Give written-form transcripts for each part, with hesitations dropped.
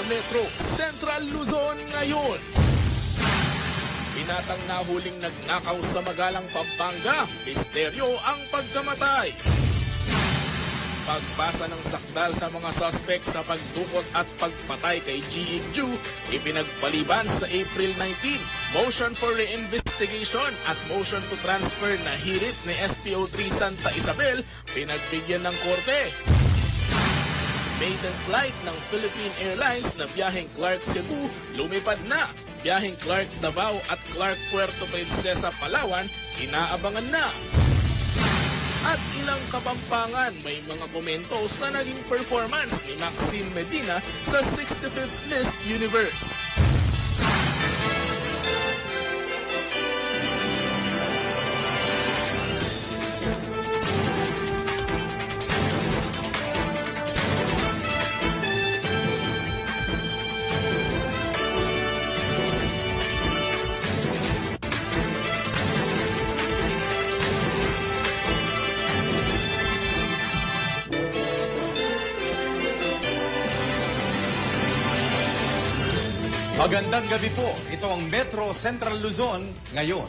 Metro Central Luzon ngayon. Binatang nahuling nagnakaw sa Magalang, Pampanga, misteryo ang pagkamatay. Pagbasa ng sakdal sa mga suspect sa pagdukot at pagpatay kay G. Ju, ipinagpaliban sa April 19. Motion for reinvestigation at motion to transfer na hirit ni SPO3 Santa Isabel, pinagbigyan ng korte. Maiden flight ng Philippine Airlines na biyaheng Clark Cebu, lumipad na. Biyaheng Clark Davao at Clark Puerto Princesa Palawan, inaabangan na. At ilang Kapampangan may mga komento sa naging performance ni Maxine Medina sa 65th Miss Universe. Magandang gabi po. Ito ang Metro Central Luzon ngayon.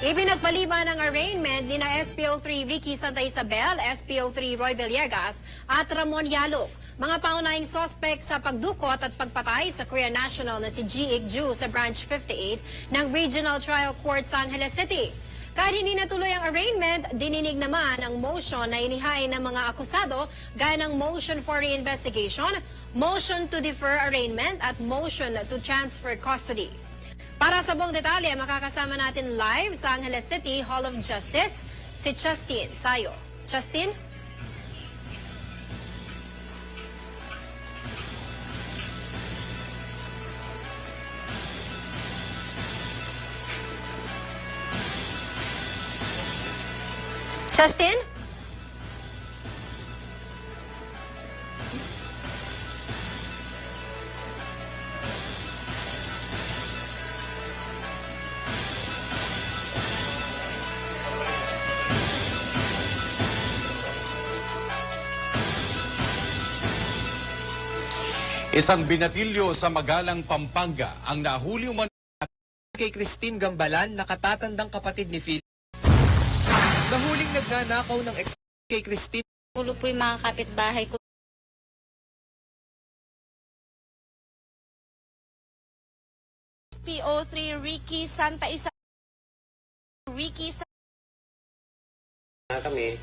Ipinagpaliban ang arraignment ni na SPO3 Ricky Santa Isabel, SPO3 Roy Villegas at Ramon Yalok, mga paunahing sospek sa pagdukot at pagpatay sa Korean national na si G. Ju sa Branch 58 ng Regional Trial Court sa Angeles City. Kahit hindi natuloy ang arraignment, dininig naman ang motion na inihain ng mga akusado gaya ng motion for reinvestigation, motion to defer arraignment at motion to transfer custody. Para sa buong detalye, makakasama natin live sa Angeles City Hall of Justice si Justin Sayo. Justin? Justin? Isang binatilyo sa Magalang, Pampanga ang nahuli umano Kay Christine Gambalan, nakatatandang kapatid ni Phil. Nahuling nagnanakaw ng ex kay Christine. Ulo po yung mga kapitbahay ko. PO3 Ricky Santa Isabel. Ricky kami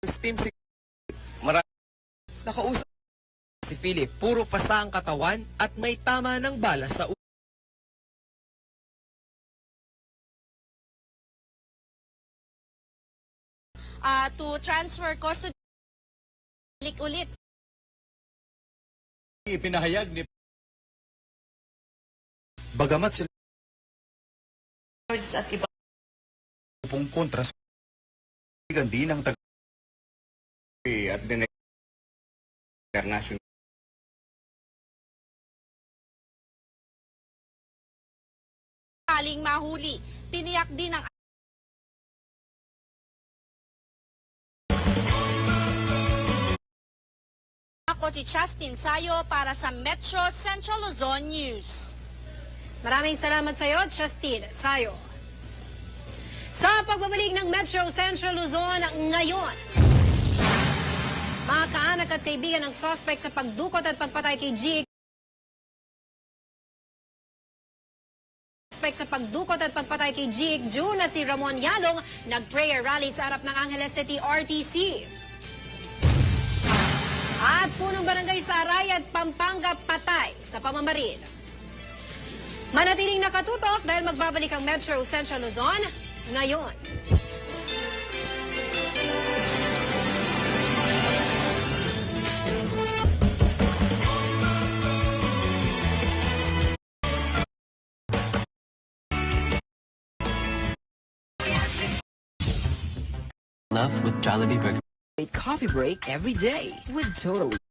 Christine si nakausap si Philip. Puro pasa ang katawan at may tama ng bala sa ulo. to transfer custody ulit. ipinahayag ni bagamat sila At iba. pong kontra sa din ng at the international Kaling mahuli, tiniyak din ng ako si Justin Sayo para sa Metro Central Luzon News. Maraming salamat sa iyo, Justin Sayo. Sa pagbabalik ng Metro Central Luzon ngayon, mga kaanak at kaibigan ng suspect sa pagdukot at pagpatay kay G. Sa pagdukot at pagpatay kay G. Ju na si Ramon Yalong, nag-prayer rally sa harap ng Angeles City RTC. At punong barangay sa Aray at Pampanga patay sa pamamaril. Manatiling nakatutok dahil magbabalik ang Metro Central Luzon ngayon. Love with Jollibee Burger. Coffee break every day with totally